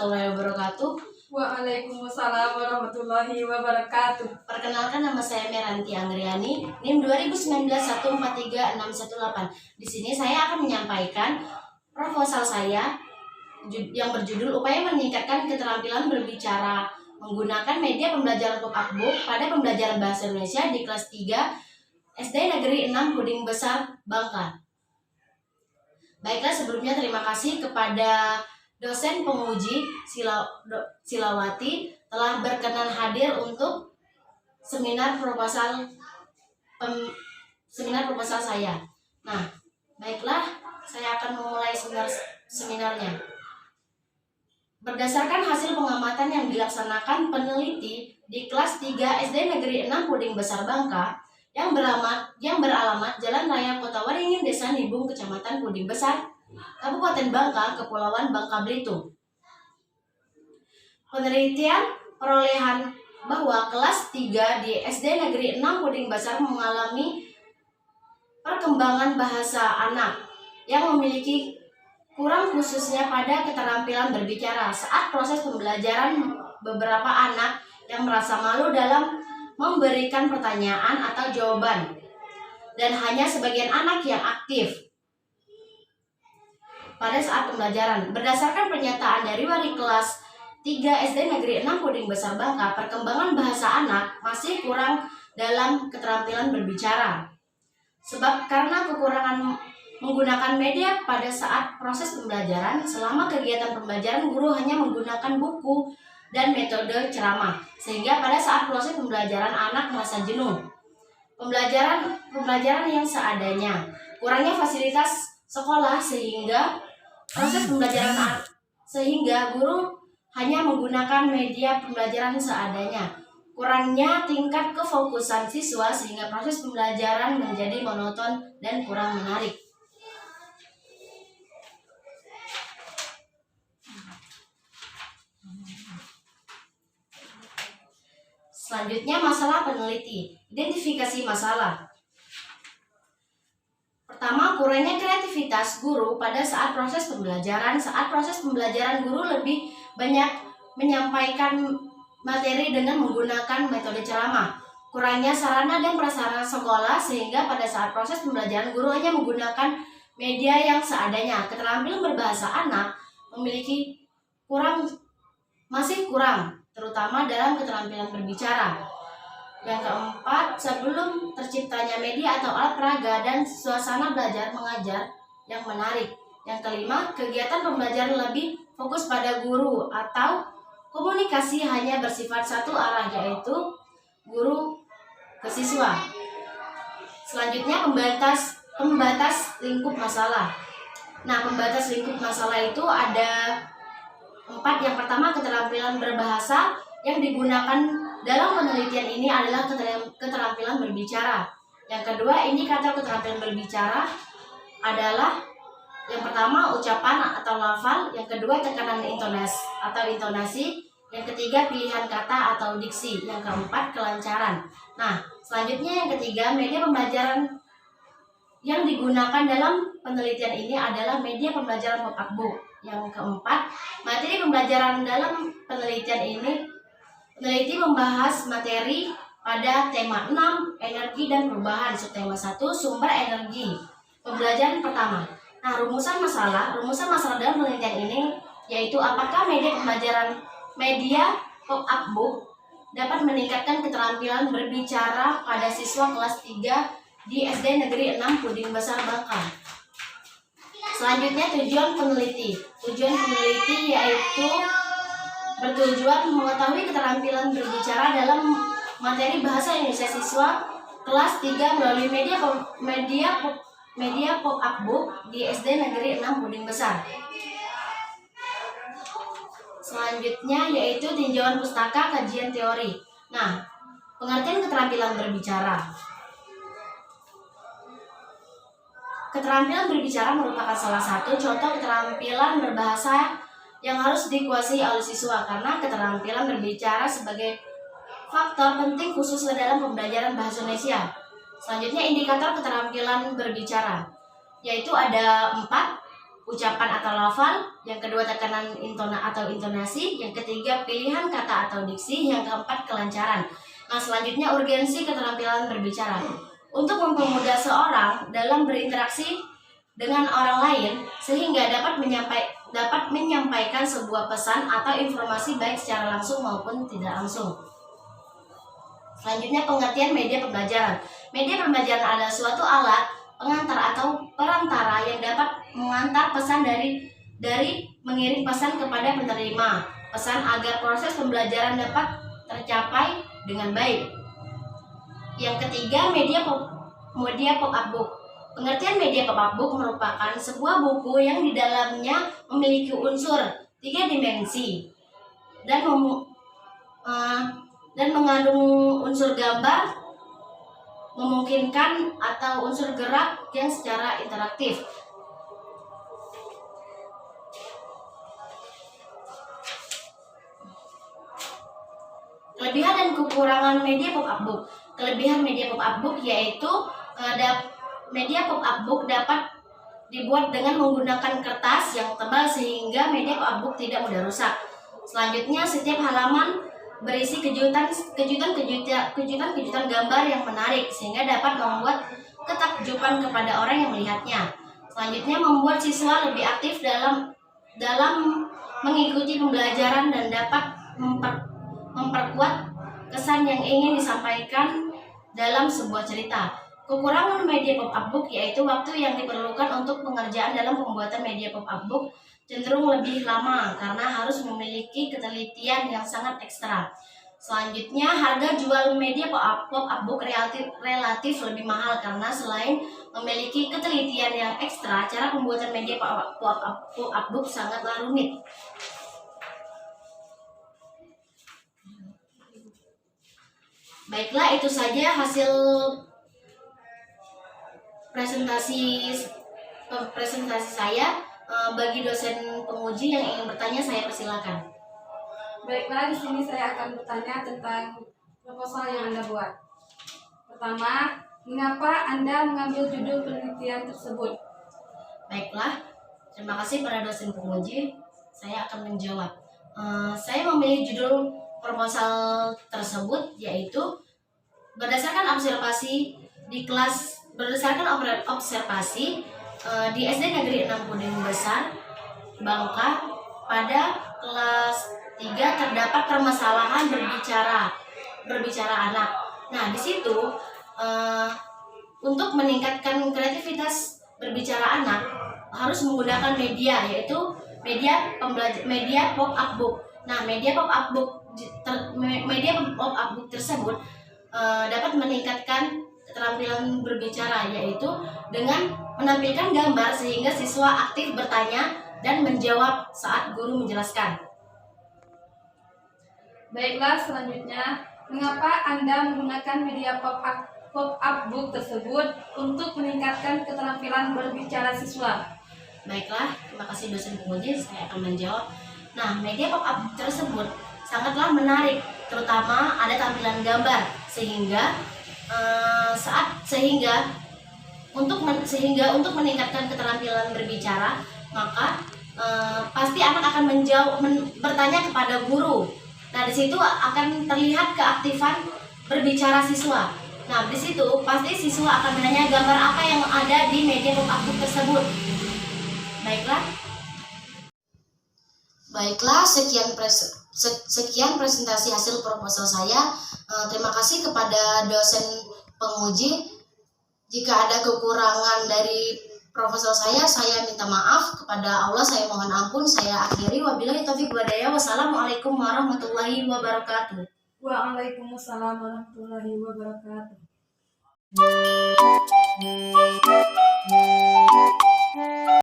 warahmatullahi wabarakatuh. Waalaikumsalam warahmatullahi wabarakatuh. Perkenalkan, nama saya Meranti Anggriani, NIM 2019143618. Di sini saya akan menyampaikan proposal saya yang berjudul Upaya Meningkatkan Keterampilan Berbicara Menggunakan Media Pembelajaran Pop-up Book pada Pembelajaran Bahasa Indonesia di kelas 3 SD Negeri 6 Puding Besar, Bangka. Baiklah, sebelumnya terima kasih kepada dosen penguji Silawati telah berkenan hadir untuk seminar proposal saya. Nah, baiklah, saya akan memulai seminarnya. Berdasarkan hasil pengamatan yang dilaksanakan peneliti di kelas 3 SD Negeri 6 Puding Besar, Bangka, yang beralamat Jalan Raya Kota Waringin, Desa Nibung, Kecamatan Puding Besar, Kabupaten Bangka, Kepulauan Bangka Belitung. Penelitian perolehan bahwa kelas 3 di SD Negeri 6 Puding Besar mengalami perkembangan bahasa anak yang memiliki kurang, khususnya pada keterampilan berbicara. Saat proses pembelajaran, beberapa anak yang merasa malu dalam memberikan pertanyaan atau jawaban, dan hanya sebagian anak yang aktif pada saat pembelajaran. Berdasarkan pernyataan dari wali kelas 3 SD Negeri 6 Puding Besar, Bangka, perkembangan bahasa anak masih kurang dalam keterampilan berbicara. Sebab karena kekurangan menggunakan media pada saat proses pembelajaran, selama kegiatan pembelajaran guru hanya menggunakan buku dan metode ceramah, sehingga pada saat proses pembelajaran anak merasa jenuh. Pembelajaran yang seadanya, kurangnya fasilitas sekolah sehingga guru hanya menggunakan media pembelajaran seadanya. Kurangnya tingkat kefokusan siswa sehingga proses pembelajaran menjadi monoton dan kurang menarik. Selanjutnya, masalah peneliti. Identifikasi masalah. Pertama, kurangnya kreativitas guru pada saat proses pembelajaran. Saat proses pembelajaran, guru lebih banyak menyampaikan materi dengan menggunakan metode ceramah. Kurangnya sarana dan prasarana sekolah sehingga pada saat proses pembelajaran guru hanya menggunakan media yang seadanya. Keterampilan berbahasa anak masih kurang, terutama dalam keterampilan berbicara. Yang keempat, sebelum terciptanya media atau alat peraga dan suasana belajar mengajar yang menarik. Yang kelima, kegiatan pembelajaran lebih fokus pada guru atau komunikasi hanya bersifat satu arah, yaitu guru ke siswa. Selanjutnya, pembatas lingkup masalah. Nah, pembatas lingkup masalah itu ada 4. Yang pertama, keterampilan berbahasa. Yang digunakan dalam penelitian ini adalah keterampilan berbicara. Yang kedua, indikator keterampilan berbicara adalah yang pertama ucapan atau lafal, yang kedua tekanan intonasi, yang ketiga pilihan kata atau diksi, yang keempat kelancaran. Nah, selanjutnya yang ketiga, media pembelajaran yang digunakan dalam penelitian ini adalah media pembelajaran pop-up book. Yang keempat, materi pembelajaran dalam penelitian ini, peneliti membahas materi pada tema 6, energi dan perubahan, subtema 1, sumber energi. Pembelajaran pertama. Nah, rumusan masalah dalam penelitian ini yaitu apakah media pop-up book dapat meningkatkan keterampilan berbicara pada siswa kelas 3 di SD Negeri 6 Puding Besar, Bangka. Selanjutnya, tujuan peneliti. Tujuan peneliti yaitu bertujuan mengetahui keterampilan berbicara dalam materi bahasa Indonesia siswa kelas 3 melalui media pop-up book di SD Negeri 6 Puding Besar. Selanjutnya yaitu tinjauan pustaka kajian teori. Nah, pengertian keterampilan berbicara. Keterampilan berbicara merupakan salah satu contoh keterampilan berbahasa yang harus dikuasai oleh siswa, karena keterampilan berbicara sebagai faktor penting khusus dalam pembelajaran bahasa Indonesia. Selanjutnya, indikator keterampilan berbicara, yaitu ada 4. ucapan atau lafal, yang kedua tekanan intonasi, yang ketiga pilihan kata atau diksi, yang keempat kelancaran. Nah, selanjutnya urgensi keterampilan berbicara. Untuk mempermudah seorang dalam berinteraksi dengan orang lain sehingga dapat menyampaikan sebuah pesan atau informasi baik secara langsung maupun tidak langsung. Selanjutnya pengertian media pembelajaran. Media pembelajaran adalah suatu alat pengantar atau perantara yang dapat mengantar pesan dari mengirim pesan kepada penerima pesan agar proses pembelajaran dapat tercapai dengan baik. Yang ketiga, media pop-up book. Pengertian media pop-up book merupakan sebuah buku yang di dalamnya memiliki unsur 3 dimensi dan mengandung unsur gambar, memungkinkan atau unsur gerak yang secara interaktif. Kelebihan dan kekurangan media pop-up book. Kelebihan media pop-up book yaitu media pop-up book dapat dibuat dengan menggunakan kertas yang tebal sehingga media pop-up book tidak mudah rusak. Selanjutnya, setiap halaman berisi kejutan gambar yang menarik sehingga dapat membuat ketakjuban kepada orang yang melihatnya. Selanjutnya, membuat siswa lebih aktif dalam mengikuti pembelajaran dan dapat memperkuat kesan yang ingin disampaikan dalam sebuah cerita. Kekurangan media pop-up book yaitu waktu yang diperlukan untuk pengerjaan dalam pembuatan media pop-up book cenderung lebih lama karena harus memiliki ketelitian yang sangat ekstra. Selanjutnya, harga jual media pop-up book relatif lebih mahal karena selain memiliki ketelitian yang ekstra, cara pembuatan media pop-up book sangatlah rumit. Baiklah, itu saja hasil presentasi saya. Bagi dosen penguji yang ingin bertanya, saya persilakan. Baiklah, di sini saya akan bertanya tentang proposal yang Anda buat. Pertama, mengapa Anda mengambil judul penelitian tersebut? Baiklah, terima kasih pada dosen penguji. Saya akan menjawab. Saya memilih judul proposal tersebut yaitu berdasarkan observasi di SD Negeri 6 Puding Besar, Bangka, pada kelas 3 terdapat permasalahan berbicara anak. Nah, di situ untuk meningkatkan kreativitas berbicara anak harus menggunakan media, yaitu media pop-up book. Nah, media pop-up book tersebut dapat meningkatkan keterampilan berbicara, yaitu dengan menampilkan gambar sehingga siswa aktif bertanya dan menjawab saat guru menjelaskan. Baiklah, selanjutnya, mengapa Anda menggunakan media pop-up book tersebut untuk meningkatkan keterampilan berbicara siswa? Baiklah, terima kasih dosen penguji, saya akan menjawab. Nah, media pop-up tersebut sangatlah menarik, terutama ada tampilan gambar sehingga untuk meningkatkan keterampilan berbicara, maka pasti anak akan bertanya kepada guru. Nah, di situ akan terlihat keaktifan berbicara siswa. Nah, di situ pasti siswa akan menanya gambar apa yang ada di media pop-up book tersebut. Baiklah, sekian presentasi hasil proposal saya. Terima kasih kepada dosen penguji. Jika ada kekurangan dari proposal saya minta maaf. Kepada Allah saya mohon ampun. Saya akhiri. Wabillahi taufiq walhidayah. Wassalamualaikum warahmatullahi wabarakatuh. Waalaikumsalam warahmatullahi wabarakatuh.